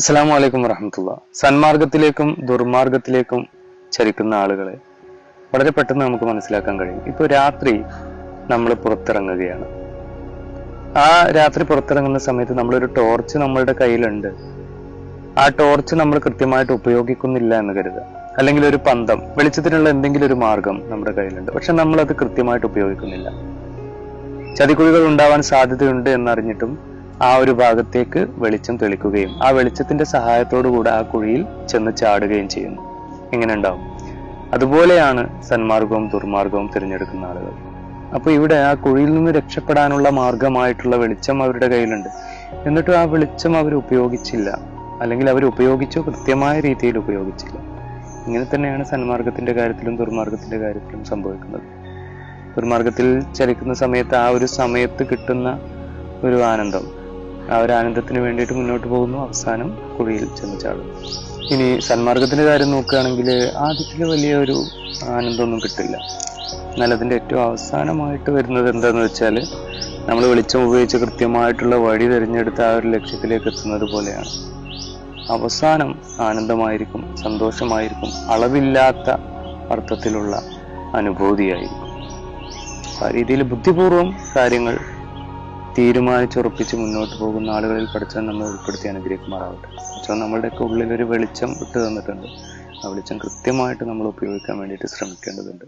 അസ്സലാമു അലൈക്കും വറഹ്മത്തുള്ളാഹി. സന്മാർഗത്തിലേക്കും ദുർമാർഗത്തിലേക്കും ചലിക്കുന്ന ആളുകളെ വളരെ പെട്ടെന്ന് നമുക്ക് മനസ്സിലാക്കാൻ കഴിയും. ഇപ്പോൾ രാത്രി നമ്മൾ പുറത്തിറങ്ങുകയാണ്. ആ രാത്രി പുറത്തിറങ്ങുന്ന സമയത്ത് നമ്മളൊരു ടോർച്ച് നമ്മളുടെ കയ്യിലുണ്ട്. ആ ടോർച്ച് നമ്മൾ കൃത്യമായിട്ട് ഉപയോഗിക്കുന്നില്ല എന്ന് കരുതുക. അല്ലെങ്കിൽ ഒരു പന്തം, വെളിച്ചത്തിനുള്ള എന്തെങ്കിലും ഒരു മാർഗം നമ്മുടെ കയ്യിലുണ്ട്. പക്ഷെ നമ്മൾ അത് കൃത്യമായിട്ട് ഉപയോഗിക്കുന്നില്ല. ചതിക്കുഴികൾ ഉണ്ടാവാൻ സാധ്യതയുണ്ട് എന്നറിഞ്ഞിട്ടും ആ ഒരു ഭാഗത്തേക്ക് വെളിച്ചം തെളിക്കുകയും ആ വെളിച്ചത്തിന്റെ സഹായത്തോടു കൂടെ ആ കുഴിയിൽ ചെന്ന് ചാടുകയും ചെയ്യുന്നു. ഇങ്ങനെ ഉണ്ടാവും. അതുപോലെയാണ് സന്മാർഗവും ദുർമാർഗവും തിരഞ്ഞെടുക്കുന്ന ആളുകൾ. അപ്പൊ ഇവിടെ ആ കുഴിയിൽ നിന്ന് രക്ഷപ്പെടാനുള്ള മാർഗമായിട്ടുള്ള വെളിച്ചം അവരുടെ കയ്യിലുണ്ട്. എന്നിട്ടും ആ വെളിച്ചം അവർ ഉപയോഗിച്ചില്ല, അല്ലെങ്കിൽ അവർ ഉപയോഗിച്ചോ കൃത്യമായ രീതിയിൽ ഉപയോഗിച്ചില്ല. ഇങ്ങനെ തന്നെയാണ് സന്മാർഗത്തിന്റെ കാര്യത്തിലും ദുർമാർഗത്തിന്റെ കാര്യത്തിലും സംഭവിക്കുന്നത്. ദുർമാർഗത്തിൽ ചലിക്കുന്ന സമയത്ത് ആ ഒരു സമയത്ത് കിട്ടുന്ന ഒരു ആനന്ദം, ആ ഒരു ആനന്ദത്തിന് വേണ്ടിയിട്ട് മുന്നോട്ട് പോകുന്നു, അവസാനം കുഴിയിൽ ചെന്ന് ചാടുന്നു. ഇനി സന്മാർഗത്തിന്റെ കാര്യം നോക്കുകയാണെങ്കിൽ ആദ്യത്തിൽ വലിയ ഒരു ആനന്ദമൊന്നും കിട്ടില്ല. എന്നാൽ അതിന്റെ ഏറ്റവും അവസാനമായിട്ട് വരുന്നത് എന്താന്ന് വെച്ചാൽ, നമ്മൾ വെളിച്ചം ഉപയോഗിച്ച് കൃത്യമായിട്ടുള്ള വഴി തിരഞ്ഞെടുത്ത് ആ ഒരു ലക്ഷ്യത്തിലേക്ക് എത്തുന്നത് പോലെയാണ്. അവസാനം ആനന്ദമായിരിക്കും, സന്തോഷമായിരിക്കും, അളവില്ലാത്ത അർത്ഥത്തിലുള്ള അനുഭൂതിയായിരിക്കും. ആ രീതിയിൽ ബുദ്ധിപൂർവം കാര്യങ്ങൾ തീരുമാനിച്ചുറപ്പിച്ച് മുന്നോട്ട് പോകുന്ന ആളുകളിൽ പഠിച്ചാൽ നമ്മൾ ഉൾപ്പെടുത്തി അനുഗ്രഹിക്കുമാറാവട്ടെ. പക്ഷേ നമ്മളുടെയൊക്കെ ഉള്ളിൽ ഒരു വെളിച്ചം ഇട്ട് തന്നിട്ടുണ്ട്. ആ വെളിച്ചം കൃത്യമായിട്ട് നമ്മൾ ഉപയോഗിക്കാൻ വേണ്ടിയിട്ട് ശ്രമിക്കേണ്ടതുണ്ട്.